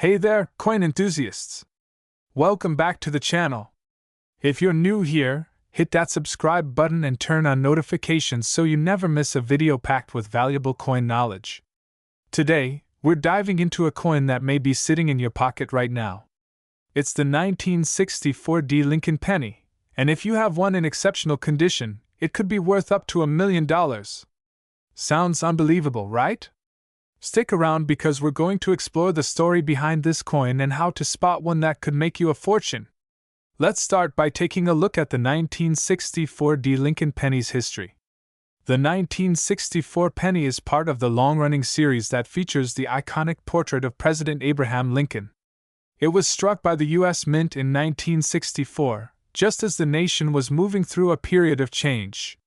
Hey there, coin enthusiasts! Welcome back to the channel. If you're new here, hit that subscribe button and turn on notifications so you never miss a video packed with valuable coin knowledge. Today, we're diving into a coin that may be sitting in your pocket right now. It's the 1964 Lincoln penny, and if you have one in exceptional condition, it could be worth up to $1 million. Sounds unbelievable, right? Stick around because we're going to explore the story behind this coin and how to spot one that could make you a fortune. Let's start by taking a look at the 1964 Lincoln penny's history. The 1964 penny is part of the long-running series that features the iconic portrait of President Abraham Lincoln. It was struck by the U.S. Mint in 1964, just as the nation was moving through a period of change.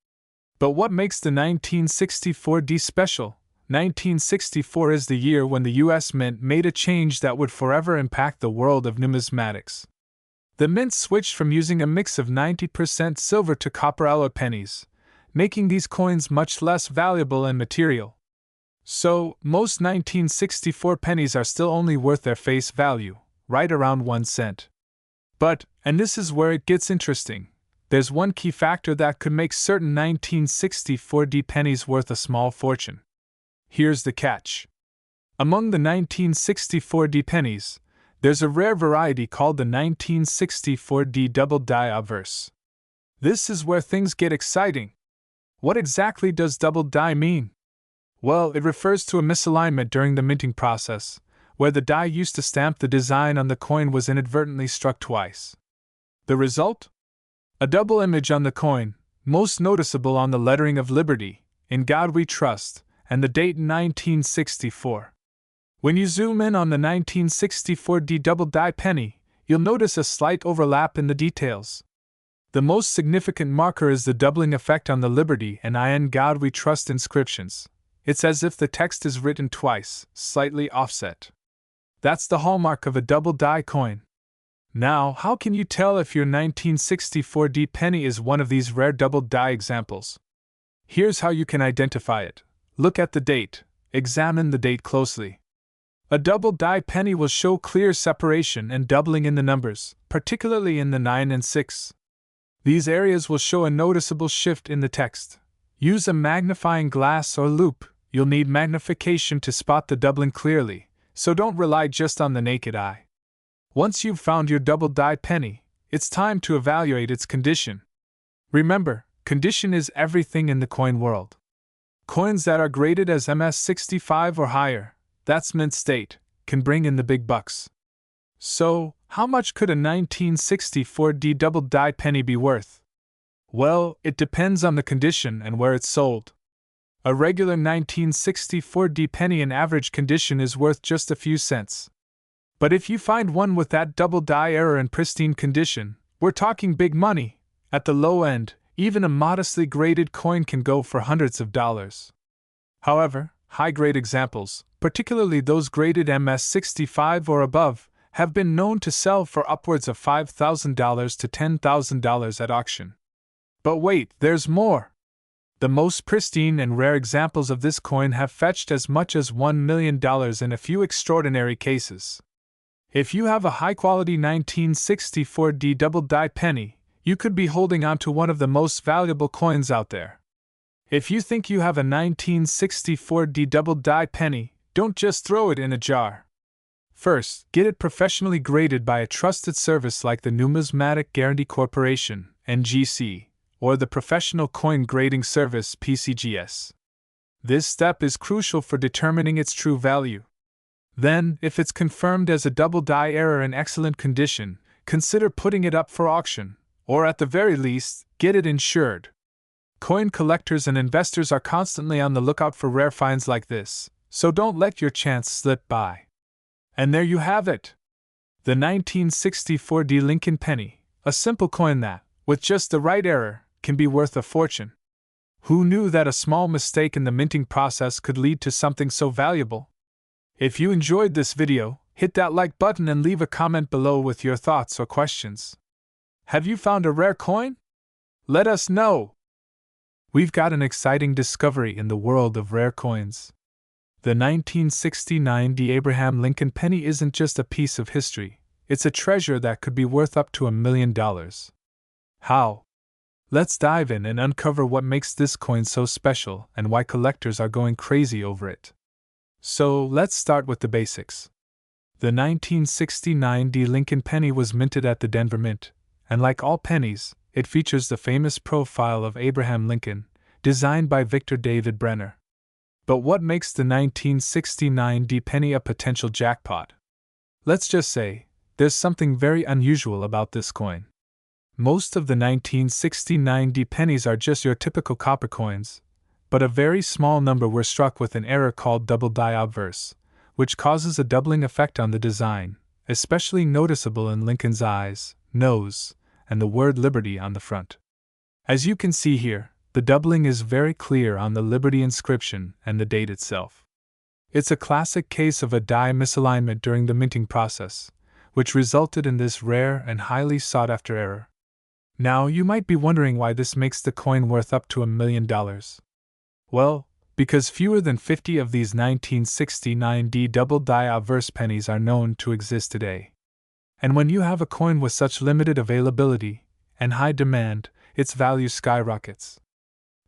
But what makes the 1964 special? 1964 is the year when the U.S. Mint made a change that would forever impact the world of numismatics. The Mint switched from using a mix of 90% silver to copper alloy pennies, making these coins much less valuable and material. So, most 1964 pennies are still only worth their face value, right around 1 cent. But, and this is where it gets interesting, there's one key factor that could make certain 1964 pennies worth a small fortune. Here's the catch. Among the 1964 pennies, there's a rare variety called the 1964 double die obverse. This is where things get exciting. What exactly does double die mean? Well, it refers to a misalignment during the minting process, where the die used to stamp the design on the coin was inadvertently struck twice. The result? A double image on the coin, most noticeable on the lettering of Liberty, In God We Trust, and the date 1964. When you zoom in on the 1964 double die penny, you'll notice a slight overlap in the details. The most significant marker is the doubling effect on the Liberty and In God We Trust inscriptions. It's as if the text is written twice, slightly offset. That's the hallmark of a double die coin. Now, how can you tell if your 1964 penny is one of these rare double die examples? Here's how you can identify it. Look at the date. Examine the date closely. A double die penny will show clear separation and doubling in the numbers, particularly in the 9 and 6. These areas will show a noticeable shift in the text. Use a magnifying glass or loupe. You'll need magnification to spot the doubling clearly, so don't rely just on the naked eye. Once you've found your double die penny, it's time to evaluate its condition. Remember, condition is everything in the coin world. Coins that are graded as MS65 or higher, that's mint state, can bring in the big bucks. So, how much could a 1964 double die penny be worth? Well, it depends on the condition and where it's sold. A regular 1964 penny in average condition is worth just a few cents. But if you find one with that double die error in pristine condition, we're talking big money. At the low end, even a modestly graded coin can go for hundreds of dollars. However, high-grade examples, particularly those graded MS65 or above, have been known to sell for upwards of $5,000 to $10,000 at auction. But wait, there's more! The most pristine and rare examples of this coin have fetched as much as $1 million in a few extraordinary cases. If you have a high-quality 1964 double die penny, you could be holding on to one of the most valuable coins out there. If you think you have a 1964 double die penny, don't just throw it in a jar. First, get it professionally graded by a trusted service like the Numismatic Guarantee Corporation, NGC, or the Professional Coin Grading Service, PCGS. This step is crucial for determining its true value. Then, if it's confirmed as a double die error in excellent condition, consider putting it up for auction, or at the very least, get it insured. Coin collectors and investors are constantly on the lookout for rare finds like this, so don't let your chance slip by. And there you have it! The 1964 Lincoln penny, a simple coin that, with just the right error, can be worth a fortune. Who knew that a small mistake in the minting process could lead to something so valuable? If you enjoyed this video, hit that like button and leave a comment below with your thoughts or questions. Have you found a rare coin? Let us know! We've got an exciting discovery in the world of rare coins. The 1969 D. Abraham Lincoln penny isn't just a piece of history, it's a treasure that could be worth up to $1 million. How? Let's dive in and uncover what makes this coin so special and why collectors are going crazy over it. So, let's start with the basics. The 1969 D. Lincoln penny was minted at the Denver Mint, and like all pennies, it features the famous profile of Abraham Lincoln, designed by Victor David Brenner. But what makes the 1969 D penny a potential jackpot? Let's just say, there's something very unusual about this coin. Most of the 1969 D pennies are just your typical copper coins, but a very small number were struck with an error called double die obverse, which causes a doubling effect on the design, especially noticeable in Lincoln's eyes, nose, and the word Liberty on the front. As you can see here, the doubling is very clear on the Liberty inscription and the date itself. It's a classic case of a die misalignment during the minting process, which resulted in this rare and highly sought-after error. Now, you might be wondering why this makes the coin worth up to $1 million. Well, because fewer than 50 of these 1969 D double die obverse pennies are known to exist today. And when you have a coin with such limited availability and high demand, its value skyrockets.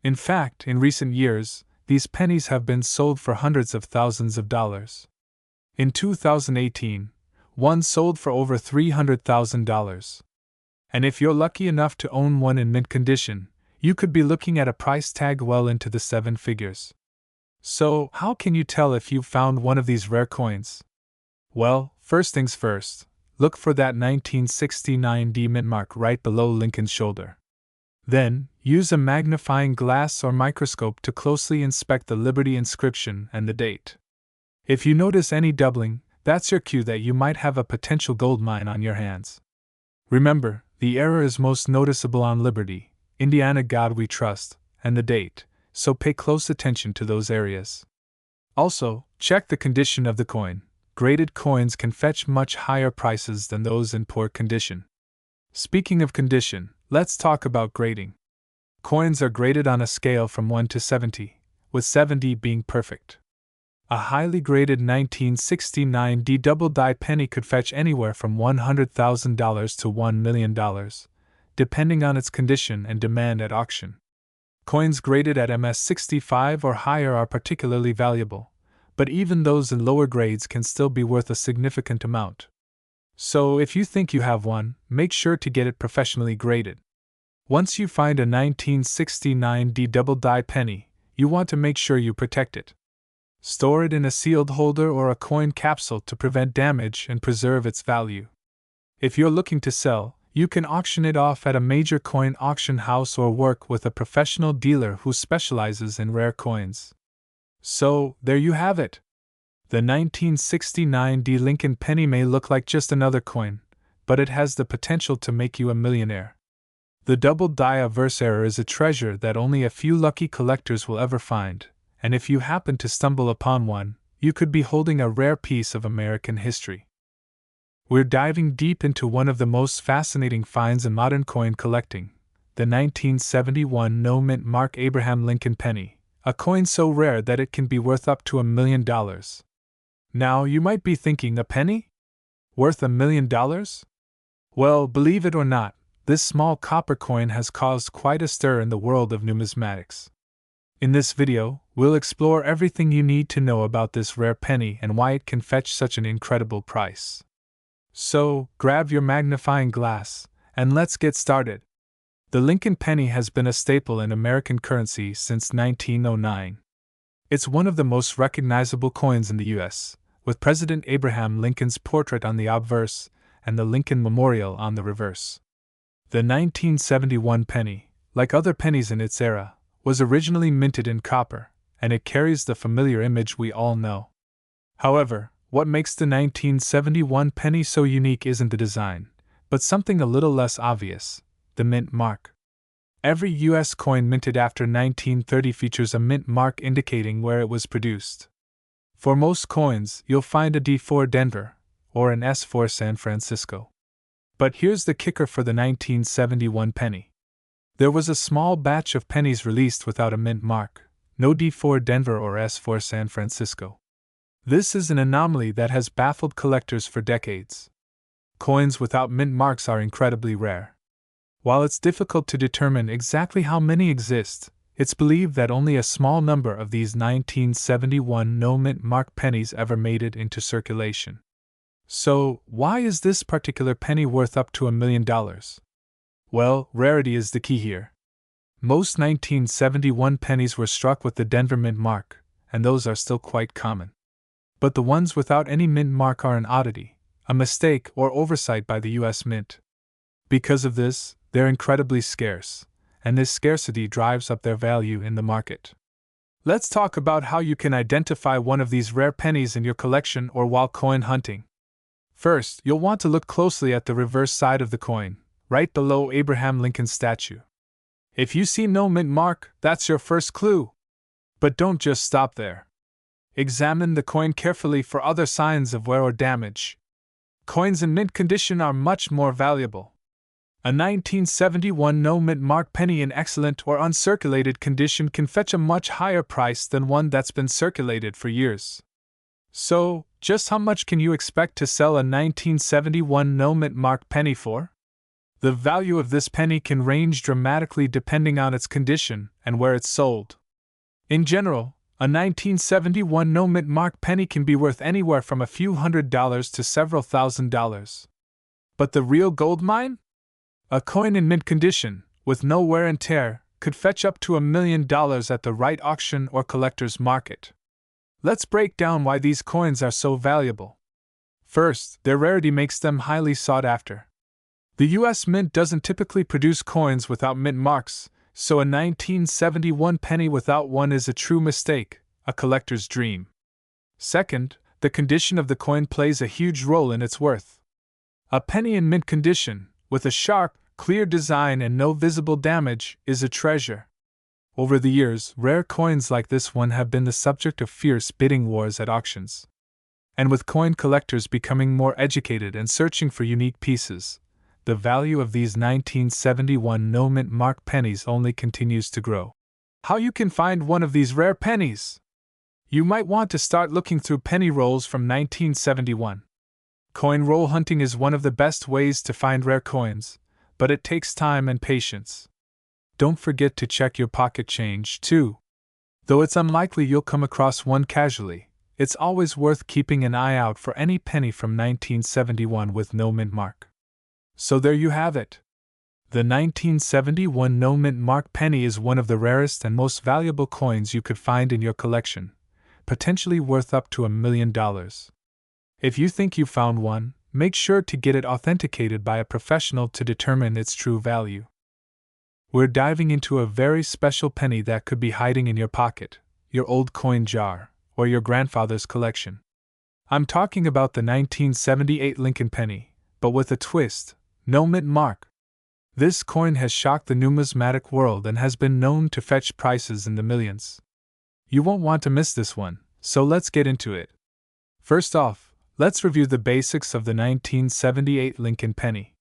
In fact, in recent years, these pennies have been sold for hundreds of thousands of dollars. In 2018, one sold for over $300,000. And if you're lucky enough to own one in mint condition, you could be looking at a price tag well into the seven figures. So, how can you tell if you've found one of these rare coins? Well, first things first, look for that 1969 D mint mark right below Lincoln's shoulder. Then, use a magnifying glass or microscope to closely inspect the Liberty inscription and the date. If you notice any doubling, that's your cue that you might have a potential gold mine on your hands. Remember, the error is most noticeable on Liberty, Indiana God We Trust, and the date, so pay close attention to those areas. Also, check the condition of the coin. Graded coins can fetch much higher prices than those in poor condition. Speaking of condition, let's talk about grading. Coins are graded on a scale from 1 to 70, with 70 being perfect. A highly graded 1969 D double die penny could fetch anywhere from $100,000 to $1 million, depending on its condition and demand at auction. Coins graded at MS 65 or higher are particularly valuable, but even those in lower grades can still be worth a significant amount. So if you think you have one, make sure to get it professionally graded. Once you find a 1969 D double die penny, you want to make sure you protect it. Store it in a sealed holder or a coin capsule to prevent damage and preserve its value. If you're looking to sell, you can auction it off at a major coin auction house or work with a professional dealer who specializes in rare coins. So, there you have it. The 1969 D Lincoln penny may look like just another coin, but it has the potential to make you a millionaire. The double die obverse error is a treasure that only a few lucky collectors will ever find, and if you happen to stumble upon one, you could be holding a rare piece of American history. We're diving deep into one of the most fascinating finds in modern coin collecting, the 1971 no-mint mark Abraham Lincoln penny, a coin so rare that it can be worth up to $1 million. Now, you might be thinking, a penny? Worth $1 million? Well, believe it or not, this small copper coin has caused quite a stir in the world of numismatics. In this video, we'll explore everything you need to know about this rare penny and why it can fetch such an incredible price. So, grab your magnifying glass, and let's get started. The Lincoln penny has been a staple in American currency since 1909. It's one of the most recognizable coins in the U.S., with President Abraham Lincoln's portrait on the obverse and the Lincoln Memorial on the reverse. The 1971 penny, like other pennies in its era, was originally minted in copper, and it carries the familiar image we all know. However, what makes the 1971 penny so unique isn't the design, but something a little less obvious: the mint mark. Every U.S. coin minted after 1930 features a mint mark indicating where it was produced. For most coins, you'll find a D for Denver, or an S for San Francisco. But here's the kicker for the 1971 penny. There was a small batch of pennies released without a mint mark, no D for Denver or S for San Francisco. This is an anomaly that has baffled collectors for decades. Coins without mint marks are incredibly rare. While it's difficult to determine exactly how many exist, it's believed that only a small number of these 1971 no-mint mark pennies ever made it into circulation. So, why is this particular penny worth up to $1 million? Well, rarity is the key here. Most 1971 pennies were struck with the Denver mint mark, and those are still quite common. But the ones without any mint mark are an oddity, a mistake or oversight by the US Mint. Because of this, they're incredibly scarce, and this scarcity drives up their value in the market. Let's talk about how you can identify one of these rare pennies in your collection or while coin hunting. First, you'll want to look closely at the reverse side of the coin, right below Abraham Lincoln's statue. If you see no mint mark, that's your first clue. But don't just stop there. Examine the coin carefully for other signs of wear or damage. Coins in mint condition are much more valuable. A 1971 no-mint mark penny in excellent or uncirculated condition can fetch a much higher price than one that's been circulated for years. So, just how much can you expect to sell a 1971 no-mint mark penny for? The value of this penny can range dramatically depending on its condition and where it's sold. In general, a 1971 no-mint mark penny can be worth anywhere from a few $100s to several $1,000s. But the real gold mine? A coin in mint condition, with no wear and tear, could fetch up to $1 million at the right auction or collector's market. Let's break down why these coins are so valuable. First, their rarity makes them highly sought after. The US Mint doesn't typically produce coins without mint marks, so a 1971 penny without one is a true mistake, a collector's dream. Second, the condition of the coin plays a huge role in its worth. A penny in mint condition, with a sharp, clear design and no visible damage, is a treasure. Over the years, rare coins like this one have been the subject of fierce bidding wars at auctions. And with coin collectors becoming more educated and searching for unique pieces, the value of these 1971 no-mint mark pennies only continues to grow. How you can find one of these rare pennies? You might want to start looking through penny rolls from 1971. Coin roll hunting is one of the best ways to find rare coins, but it takes time and patience. Don't forget to check your pocket change, too. Though it's unlikely you'll come across one casually, it's always worth keeping an eye out for any penny from 1971 with no mint mark. So there you have it. The 1971 no mint mark penny is one of the rarest and most valuable coins you could find in your collection, potentially worth up to $1 million. If you think you found one, make sure to get it authenticated by a professional to determine its true value. We're diving into a very special penny that could be hiding in your pocket, your old coin jar, or your grandfather's collection. I'm talking about the 1978 Lincoln penny, but with a twist, no mint mark. This coin has shocked the numismatic world and has been known to fetch prices in the millions. You won't want to miss this one, so let's get into it. First off, let's review the basics of the 1978 Lincoln penny.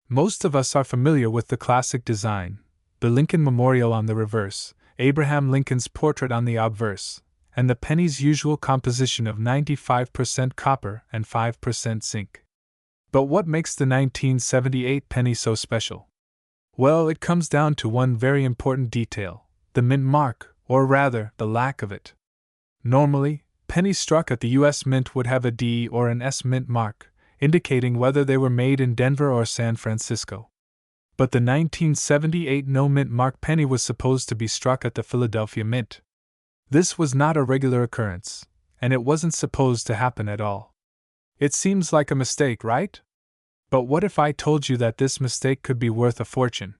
Most of us are familiar with the classic design, the Lincoln Memorial on the reverse, Abraham Lincoln's portrait on the obverse, and the penny's usual composition of 95% copper and 5% zinc. But what makes the 1978 penny so special? Well, it comes down to one very important detail, the mint mark, or rather, the lack of it. Normally, pennies struck at the US Mint would have a D or an S mint mark, indicating whether they were made in Denver or San Francisco. But the 1978 no mint mark penny was supposed to be struck at the Philadelphia Mint. This was not a regular occurrence, and it wasn't supposed to happen at all. It seems like a mistake, right? But what if I told you that this mistake could be worth a fortune?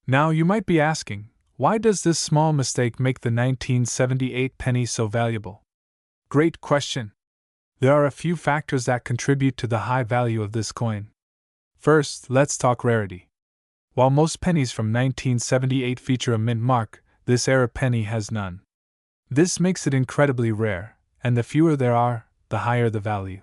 Now you might be asking, why does this small mistake make the 1978 penny so valuable? Great question. There are a few factors that contribute to the high value of this coin. First, let's talk rarity. While most pennies from 1978 feature a mint mark, this era penny has none. This makes it incredibly rare, and the fewer there are, the higher the value.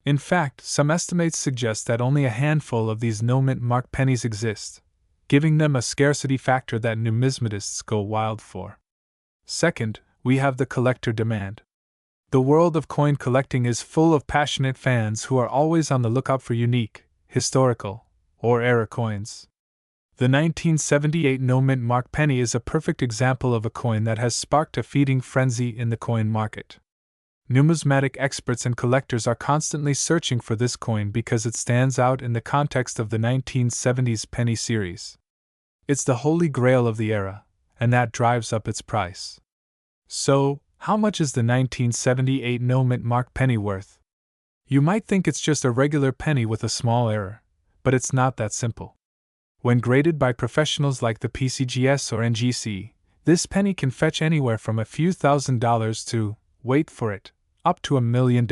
In fact, some estimates suggest that only a handful of these no mint mark pennies exist, giving them a scarcity factor that numismatists go wild for. Second, we have the collector demand. The world of coin collecting is full of passionate fans who are always on the lookout for unique, historical, or era coins. The 1978 no-mint mark penny is a perfect example of a coin that has sparked a feeding frenzy in the coin market. Numismatic experts and collectors are constantly searching for this coin because it stands out in the context of the 1970s penny series. It's the holy grail of the era, and that drives up its price. So, how much is the 1978 no-mint mark penny worth? You might think it's just a regular penny with a small error, but it's not that simple. When graded by professionals like the PCGS or NGC, this penny can fetch anywhere from a few $1,000s to, wait for it, up to $1 million.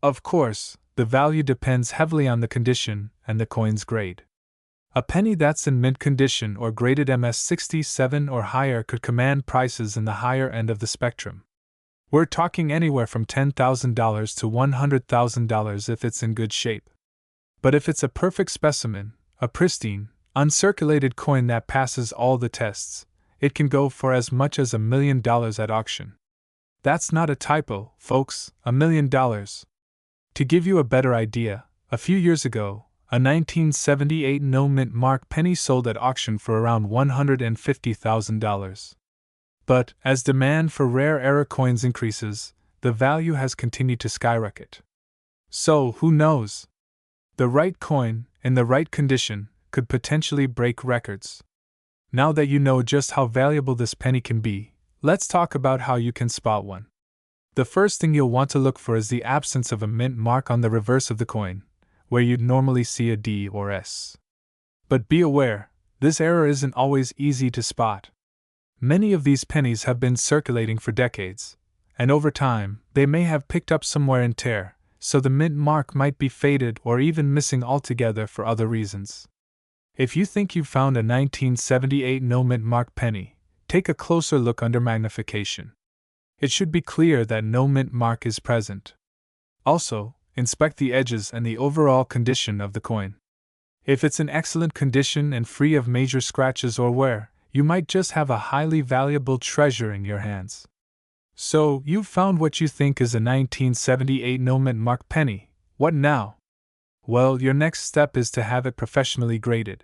Of course, the value depends heavily on the condition and the coin's grade. A penny that's in mint condition or graded MS67 or higher could command prices in the higher end of the spectrum. We're talking anywhere from $10,000 to $100,000 if it's in good shape. But if it's a perfect specimen, a pristine, uncirculated coin that passes all the tests, it can go for as much as $1 million at auction. That's not a typo, folks, $1 million. To give you a better idea, a few years ago, a 1978 no-mint mark penny sold at auction for around $150,000. But, as demand for rare era coins increases, the value has continued to skyrocket. So, who knows? The right coin, in the right condition, could potentially break records. Now that you know just how valuable this penny can be, let's talk about how you can spot one. The first thing you'll want to look for is the absence of a mint mark on the reverse of the coin, where you'd normally see a D or S. But be aware, this error isn't always easy to spot. Many of these pennies have been circulating for decades, and over time, they may have picked up some wear and tear, so the mint mark might be faded or even missing altogether for other reasons. If you think you've found a 1978 no-mint mark penny, take a closer look under magnification. It should be clear that no mint mark is present. Also, inspect the edges and the overall condition of the coin. If it's in excellent condition and free of major scratches or wear, you might just have a highly valuable treasure in your hands. So, you've found what you think is a 1978 no-mint mark penny. What now? Well, your next step is to have it professionally graded.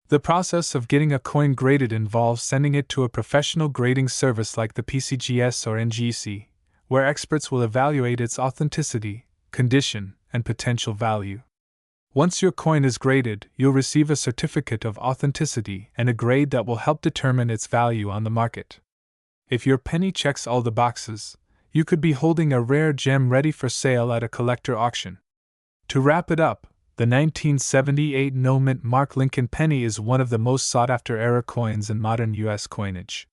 The process of getting a coin graded involves sending it to a professional grading service like the PCGS or NGC, where experts will evaluate its authenticity, condition, and potential value. Once your coin is graded, you'll receive a certificate of authenticity and a grade that will help determine its value on the market. If your penny checks all the boxes, you could be holding a rare gem ready for sale at a collector auction. To wrap it up, the 1978 no-mint mark Lincoln penny is one of the most sought-after era coins in modern U.S. coinage.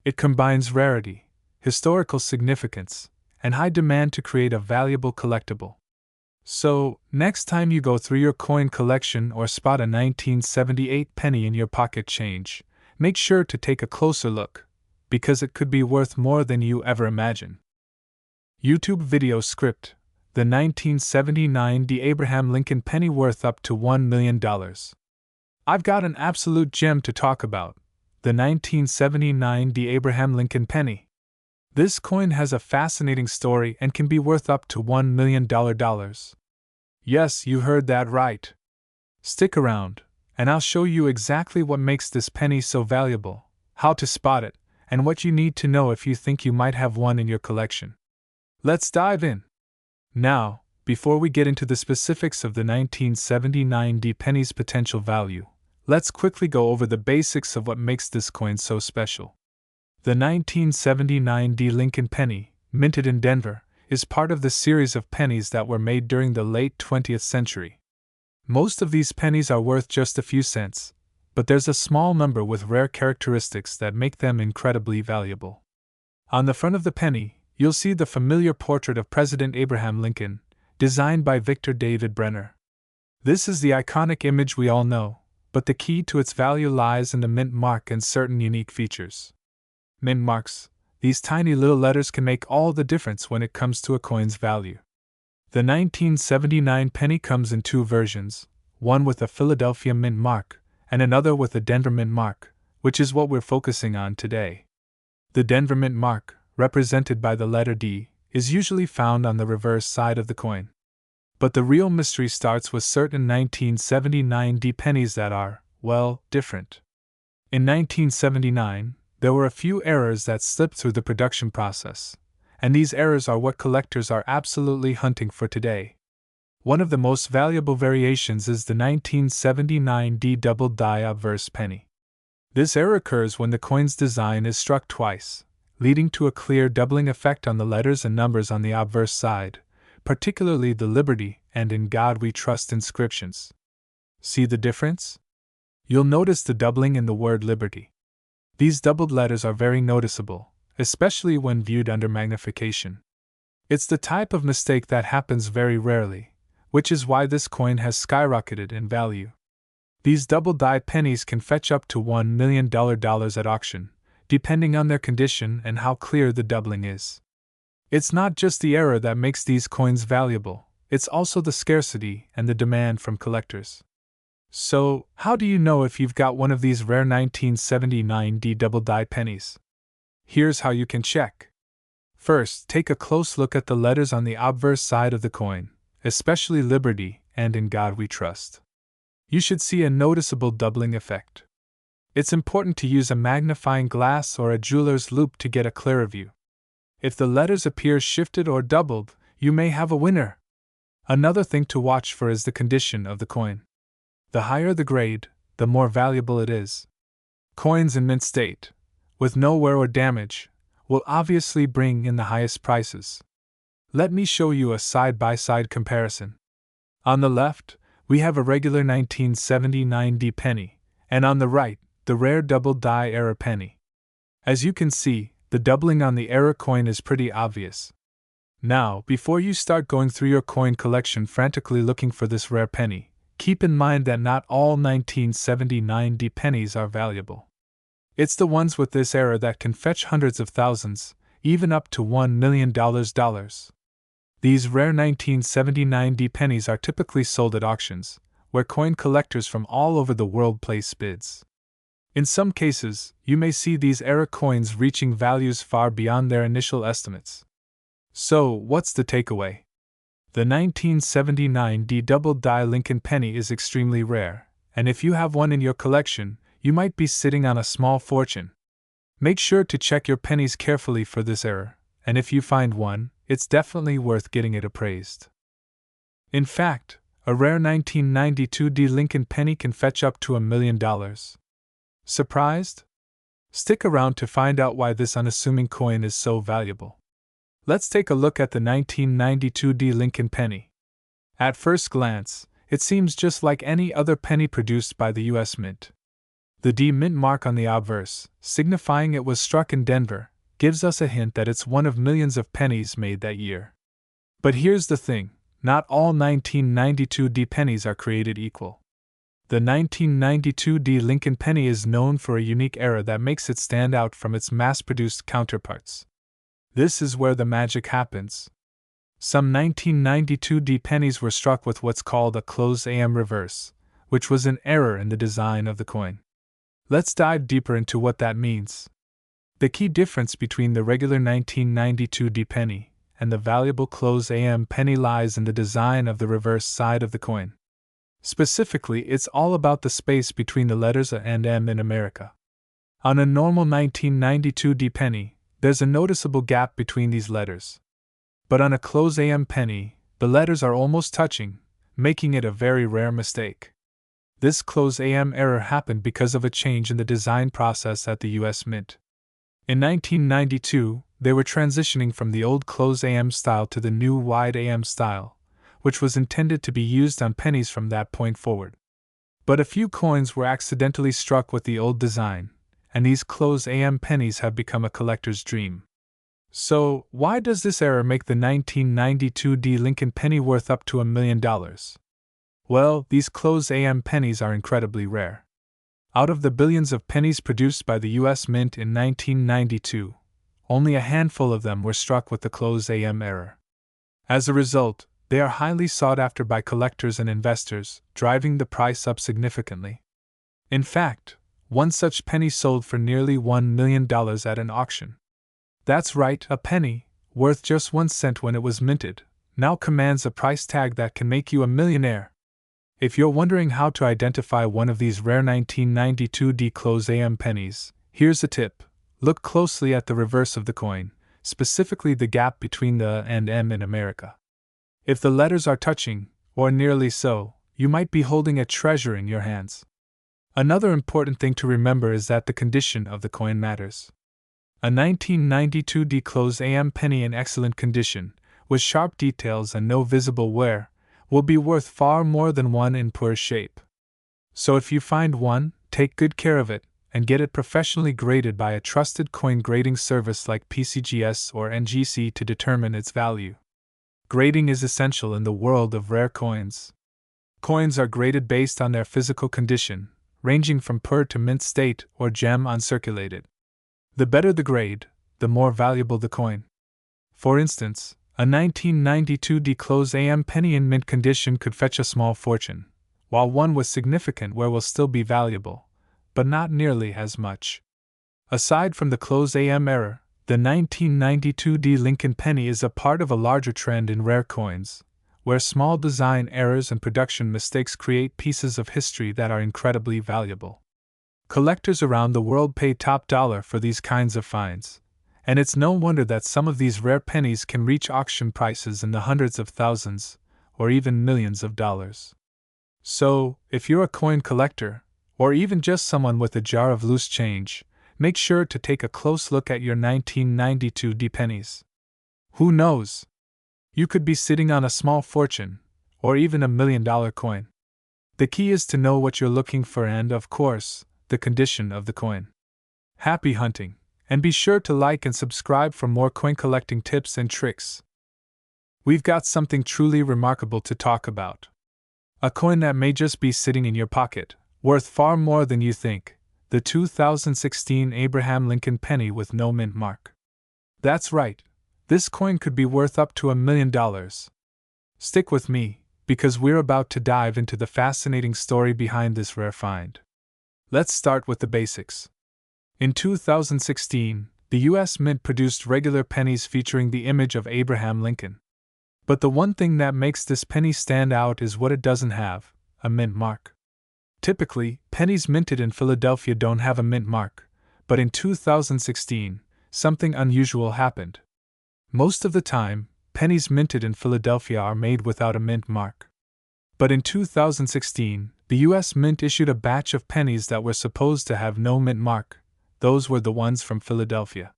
It combines rarity, historical significance, and high demand to create a valuable collectible. So, next time you go through your coin collection or spot a 1978 penny in your pocket change, make sure to take a closer look, because it could be worth more than you ever imagine. YouTube video script: the 1979 D. Abraham Lincoln penny worth up to $1 million. I've got an absolute gem to talk about: the 1979 D. Abraham Lincoln penny. This coin has a fascinating story and can be worth up to $1 million. Yes, you heard that right. Stick around, and I'll show you exactly what makes this penny so valuable, how to spot it, and what you need to know if you think you might have one in your collection. Let's dive in. Now, before we get into the specifics of the 1979 D penny's potential value, let's quickly go over the basics of what makes this coin so special. The 1979 D Lincoln penny, minted in Denver, is part of the series of pennies that were made during the late 20th century. Most of these pennies are worth just a few cents, but there's a small number with rare characteristics that make them incredibly valuable. On the front of the penny, you'll see the familiar portrait of President Abraham Lincoln, designed by Victor David Brenner. This is the iconic image we all know, but the key to its value lies in the mint mark and certain unique features. Mint marks, these tiny little letters, can make all the difference when it comes to a coin's value. The 1979 penny comes in two versions, one with a Philadelphia mint mark and another with a Denver mint mark, which is what we're focusing on today. The Denver mint mark, represented by the letter D, is usually found on the reverse side of the coin. But the real mystery starts with certain 1979 D pennies that are, well, different. In 1979, there were a few errors that slipped through the production process, and these errors are what collectors are absolutely hunting for today. One of the most valuable variations is the 1979 D double die obverse penny. This error occurs when the coin's design is struck twice, leading to a clear doubling effect on the letters and numbers on the obverse side, particularly the Liberty and In God We Trust inscriptions. See the difference? You'll notice the doubling in the word Liberty. These doubled letters are very noticeable, especially when viewed under magnification. It's the type of mistake that happens very rarely, which is why this coin has skyrocketed in value. These double-die pennies can fetch up to $1 million at auction, depending on their condition and how clear the doubling is. It's not just the error that makes these coins valuable, it's also the scarcity and the demand from collectors. So, how do you know if you've got one of these rare 1979 D double-die pennies? Here's how you can check. First, take a close look at the letters on the obverse side of the coin, especially Liberty and In God We Trust. You should see a noticeable doubling effect. It's important to use a magnifying glass or a jeweler's loupe to get a clearer view. If the letters appear shifted or doubled, you may have a winner. Another thing to watch for is the condition of the coin. The higher the grade, the more valuable it is. Coins in mint state, with no wear or damage, will obviously bring in the highest prices. Let me show you a side-by-side comparison. On the left, we have a regular 1979 D penny, and on the right, the rare double-die error penny. As you can see, the doubling on the error coin is pretty obvious. Now, before you start going through your coin collection frantically looking for this rare penny, keep in mind that not all 1979 D pennies are valuable. It's the ones with this error that can fetch hundreds of thousands, even up to $1 million. These rare 1979 D pennies are typically sold at auctions, where coin collectors from all over the world place bids. In some cases, you may see these error coins reaching values far beyond their initial estimates. So, what's the takeaway? The 1979 D double-die Lincoln penny is extremely rare, and if you have one in your collection, you might be sitting on a small fortune. Make sure to check your pennies carefully for this error, and if you find one, it's definitely worth getting it appraised. In fact, a rare 1992 D Lincoln penny can fetch up to $1 million. Surprised? Stick around to find out why this unassuming coin is so valuable. Let's take a look at the 1992 D Lincoln penny. At first glance, it seems just like any other penny produced by the U.S. Mint. The D Mint mark on the obverse, signifying it was struck in Denver, gives us a hint that it's one of millions of pennies made that year. But here's the thing, not all 1992 D pennies are created equal. The 1992 D Lincoln penny is known for a unique error that makes it stand out from its mass-produced counterparts. This is where the magic happens. Some 1992 D pennies were struck with what's called a closed AM reverse, which was an error in the design of the coin. Let's dive deeper into what that means. The key difference between the regular 1992 D penny and the valuable closed AM penny lies in the design of the reverse side of the coin. Specifically, it's all about the space between the letters A and M in America. On a normal 1992 D penny, there's a noticeable gap between these letters. But on a closed AM penny, the letters are almost touching, making it a very rare mistake. This closed AM error happened because of a change in the design process at the U.S. Mint. In 1992, they were transitioning from the old closed AM style to the new wide AM style, which was intended to be used on pennies from that point forward. But a few coins were accidentally struck with the old design, and these closed AM pennies have become a collector's dream. So, why does this error make the 1992 D Lincoln penny worth up to $1 million? Well, these closed AM pennies are incredibly rare. Out of the billions of pennies produced by the U.S. Mint in 1992, only a handful of them were struck with the closed AM error. As a result, they are highly sought after by collectors and investors, driving the price up significantly. In fact, one such penny sold for nearly $1 million at an auction. That's right, a penny, worth just 1 cent when it was minted, now commands a price tag that can make you a millionaire. If you're wondering how to identify one of these rare 1992 D-close AM pennies, here's a tip. Look closely at the reverse of the coin, specifically the gap between the and M in America. If the letters are touching, or nearly so, you might be holding a treasure in your hands. Another important thing to remember is that the condition of the coin matters. A 1992 D-close AM penny in excellent condition, with sharp details and no visible wear, will be worth far more than one in poor shape. So if you find one, take good care of it, and get it professionally graded by a trusted coin grading service like PCGS or NGC to determine its value. Grading is essential in the world of rare coins. Coins are graded based on their physical condition, ranging from pure to mint state or gem uncirculated. The better the grade, the more valuable the coin. For instance, a 1992 D-close AM penny in mint condition could fetch a small fortune, while one with significant wear will still be valuable, but not nearly as much. Aside from the close AM error, the 1992 D Lincoln penny is a part of a larger trend in rare coins, where small design errors and production mistakes create pieces of history that are incredibly valuable. Collectors around the world pay top dollar for these kinds of finds, and it's no wonder that some of these rare pennies can reach auction prices in the hundreds of thousands, or even millions of dollars. So, if you're a coin collector, or even just someone with a jar of loose change, make sure to take a close look at your 1992 D pennies. Who knows? You could be sitting on a small fortune, or even $1 million coin. The key is to know what you're looking for and, of course, the condition of the coin. Happy hunting, and be sure to like and subscribe for more coin collecting tips and tricks. We've got something truly remarkable to talk about. A coin that may just be sitting in your pocket, worth far more than you think, the 2016 Abraham Lincoln penny with no mint mark. That's right, this coin could be worth up to $1 million. Stick with me, because we're about to dive into the fascinating story behind this rare find. Let's start with the basics. In 2016, the U.S. Mint produced regular pennies featuring the image of Abraham Lincoln. But the one thing that makes this penny stand out is what it doesn't have: a mint mark. Typically, pennies minted in Philadelphia don't have a mint mark, but in 2016, something unusual happened. Most of the time, pennies minted in Philadelphia are made without a mint mark. But in 2016, the U.S. Mint issued a batch of pennies that were supposed to have no mint mark. Those were the ones from Philadelphia.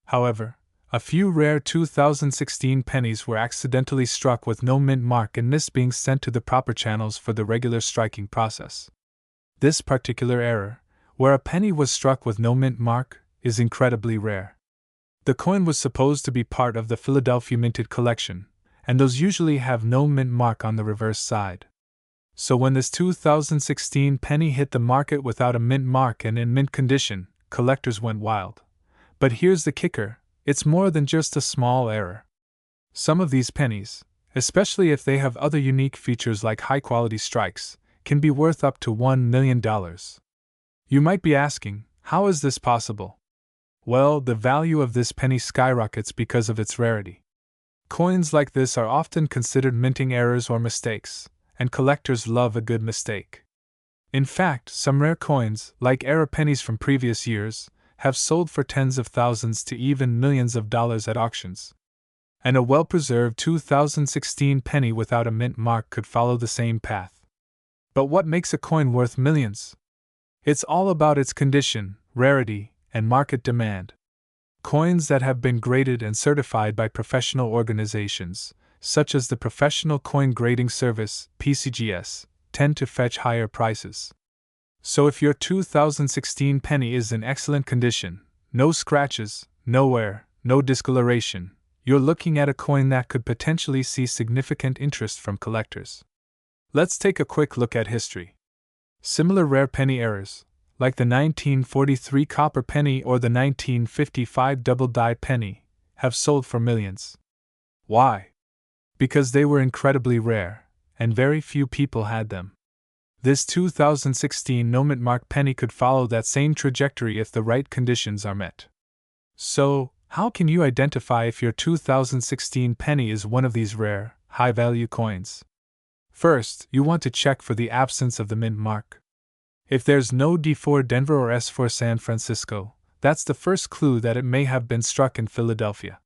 However, a few rare 2016 pennies were accidentally struck with no mint mark and missed being sent to the proper channels for the regular striking process. This particular error, where a penny was struck with no mint mark, is incredibly rare. The coin was supposed to be part of the Philadelphia minted collection, and those usually have no mint mark on the reverse side. So when this 2016 penny hit the market without a mint mark and in mint condition, collectors went wild. But here's the kicker: it's more than just a small error. Some of these pennies, especially if they have other unique features like high-quality strikes, can be worth up to $1 million. You might be asking, how is this possible? Well, the value of this penny skyrockets because of its rarity. Coins like this are often considered minting errors or mistakes, and collectors love a good mistake. In fact, some rare coins, like error pennies from previous years, have sold for tens of thousands to even millions of dollars at auctions. And a well-preserved 2016 penny without a mint mark could follow the same path. But what makes a coin worth millions? It's all about its condition, rarity, and market demand. Coins that have been graded and certified by professional organizations, such as the Professional Coin Grading Service, PCGS, tend to fetch higher prices. So if your 2016 penny is in excellent condition, no scratches, no wear, no discoloration, you're looking at a coin that could potentially see significant interest from collectors. Let's take a quick look at history. Similar rare penny errors, like the 1943 copper penny or the 1955 double-die penny, have sold for millions. Why? Because they were incredibly rare, and very few people had them. This 2016 no-mint mark penny could follow that same trajectory if the right conditions are met. So, how can you identify if your 2016 penny is one of these rare, high-value coins? First, you want to check for the absence of the mint mark. If there's no D for Denver or S for San Francisco, that's the first clue that it may have been struck in Philadelphia.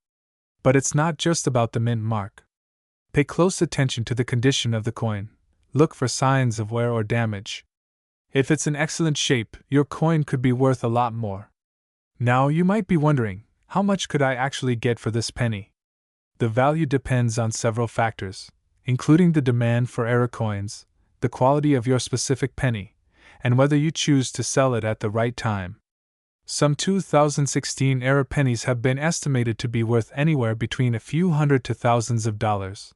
But it's not just about the mint mark. Pay close attention to the condition of the coin. Look for signs of wear or damage. If it's in excellent shape, your coin could be worth a lot more. Now you might be wondering, how much could I actually get for this penny? The value depends on several factors, including the demand for error coins, the quality of your specific penny, and whether you choose to sell it at the right time. Some 2016 error pennies have been estimated to be worth anywhere between a few hundred to thousands of dollars,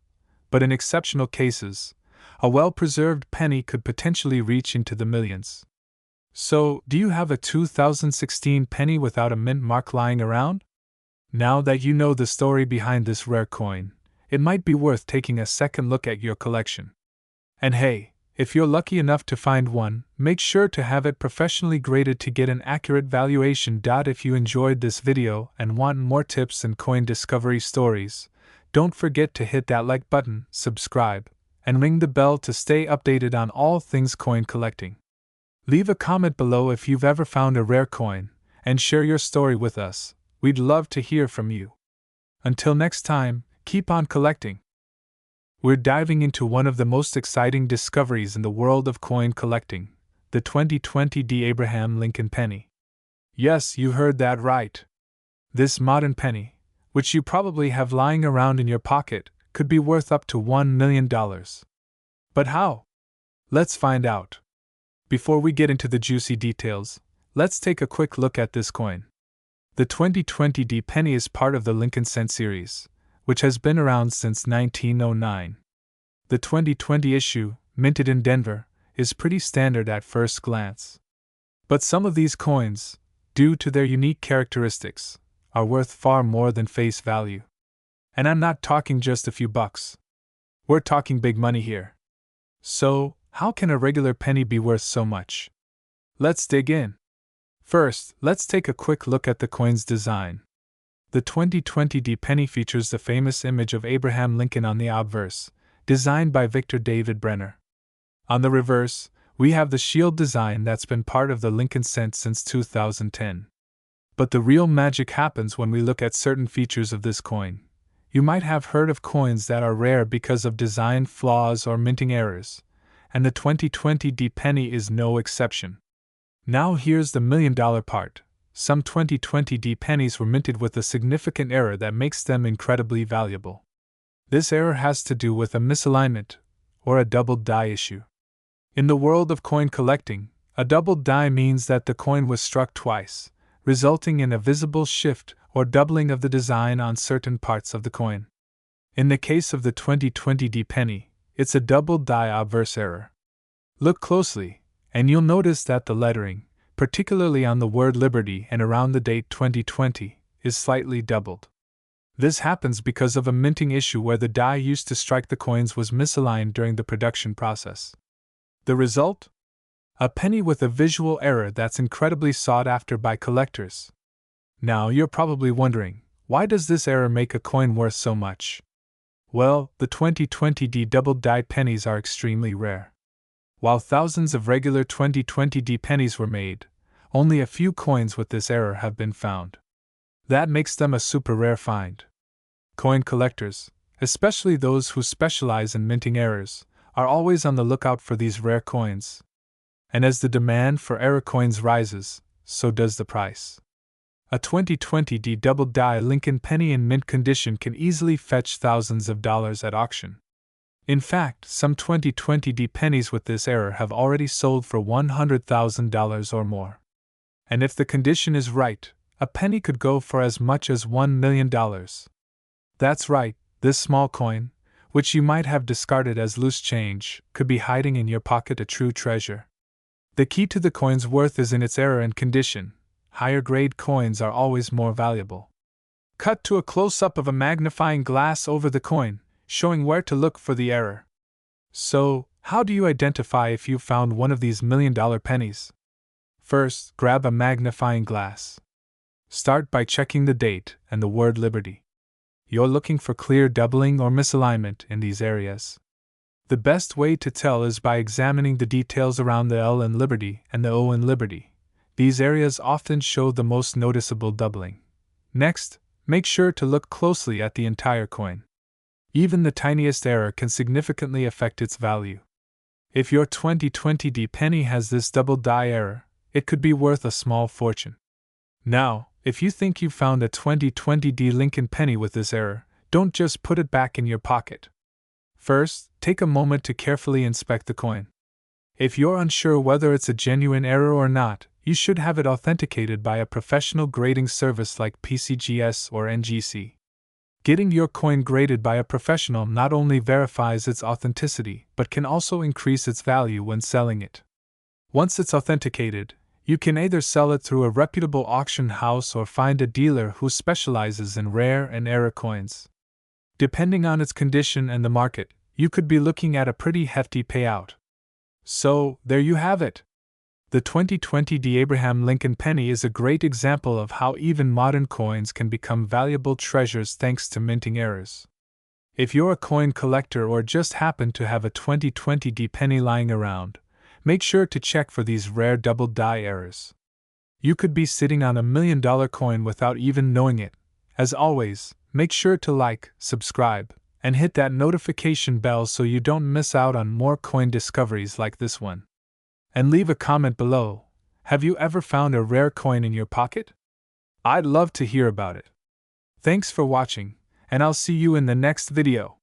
but in exceptional cases, a well-preserved penny could potentially reach into the millions. So, do you have a 2016 penny without a mint mark lying around? Now that you know the story behind this rare coin, it might be worth taking a second look at your collection. And hey, if you're lucky enough to find one, make sure to have it professionally graded to get an accurate valuation. If you enjoyed this video and want more tips and coin discovery stories, don't forget to hit that like button, subscribe, and ring the bell to stay updated on all things coin collecting. Leave a comment below if you've ever found a rare coin, and share your story with us. We'd love to hear from you. Until next time, keep on collecting. We're diving into one of the most exciting discoveries in the world of coin collecting, the 2020 D. Abraham Lincoln penny. Yes, you heard that right. This modern penny, which you probably have lying around in your pocket, could be worth up to $1 million. But how? Let's find out. Before we get into the juicy details, let's take a quick look at this coin. The 2020 D penny is part of the Lincoln Cent series, which has been around since 1909. The 2020 issue, minted in Denver, is pretty standard at first glance. But some of these coins, due to their unique characteristics, are worth far more than face value. And I'm not talking just a few bucks. We're talking big money here. So, how can a regular penny be worth so much? Let's dig in. First, let's take a quick look at the coin's design. The 2020 D penny features the famous image of Abraham Lincoln on the obverse, designed by Victor David Brenner. On the reverse, we have the shield design that's been part of the Lincoln Cent since 2010. But the real magic happens when we look at certain features of this coin. You might have heard of coins that are rare because of design flaws or minting errors, and the 2020 D penny is no exception. Now here's the million-dollar part. Some 2020 D pennies were minted with a significant error that makes them incredibly valuable. This error has to do with a misalignment, or a doubled die issue. In the world of coin collecting, a doubled die means that the coin was struck twice, resulting in a visible shift or doubling of the design on certain parts of the coin. In the case of the 2020 D penny, it's a doubled die obverse error. Look closely, and you'll notice that the lettering, particularly on the word Liberty and around the date 2020, is slightly doubled. This happens because of a minting issue where the die used to strike the coins was misaligned during the production process. The result? A penny with a visual error that's incredibly sought after by collectors. Now you're probably wondering, why does this error make a coin worth so much? Well, the 2020 D double die pennies are extremely rare. While thousands of regular 2020 D pennies were made, only a few coins with this error have been found. That makes them a super rare find. Coin collectors, especially those who specialize in minting errors, are always on the lookout for these rare coins. And as the demand for error coins rises, so does the price. A 2020 D double die Lincoln penny in mint condition can easily fetch thousands of dollars at auction. In fact, some 2020 D pennies with this error have already sold for $100,000 or more. And if the condition is right, a penny could go for as much as $1 million. That's right, this small coin, which you might have discarded as loose change, could be hiding in your pocket a true treasure. The key to the coin's worth is in its error and condition. Higher grade coins are always more valuable. Cut to a close-up of a magnifying glass over the coin, showing where to look for the error. So, how do you identify if you found one of these million-dollar pennies? First, grab a magnifying glass. Start by checking the date and the word Liberty. You're looking for clear doubling or misalignment in these areas. The best way to tell is by examining the details around the L in Liberty and the O in Liberty. These areas often show the most noticeable doubling. Next, make sure to look closely at the entire coin. Even the tiniest error can significantly affect its value. If your 2020D penny has this double die error, it could be worth a small fortune. Now, if you think you found a 2020D Lincoln penny with this error, don't just put it back in your pocket. First, take a moment to carefully inspect the coin. If you're unsure whether it's a genuine error or not, you should have it authenticated by a professional grading service like PCGS or NGC. Getting your coin graded by a professional not only verifies its authenticity but can also increase its value when selling it. Once it's authenticated, you can either sell it through a reputable auction house or find a dealer who specializes in rare and error coins. Depending on its condition and the market, you could be looking at a pretty hefty payout. So, there you have it. The 2020D Abraham Lincoln penny is a great example of how even modern coins can become valuable treasures thanks to minting errors. If you're a coin collector or just happen to have a 2020D penny lying around, make sure to check for these rare double die errors. You could be sitting on $1 million coin without even knowing it. As always, make sure to like, subscribe, and hit that notification bell so you don't miss out on more coin discoveries like this one. And leave a comment below. Have you ever found a rare coin in your pocket? I'd love to hear about it. Thanks for watching, and I'll see you in the next video.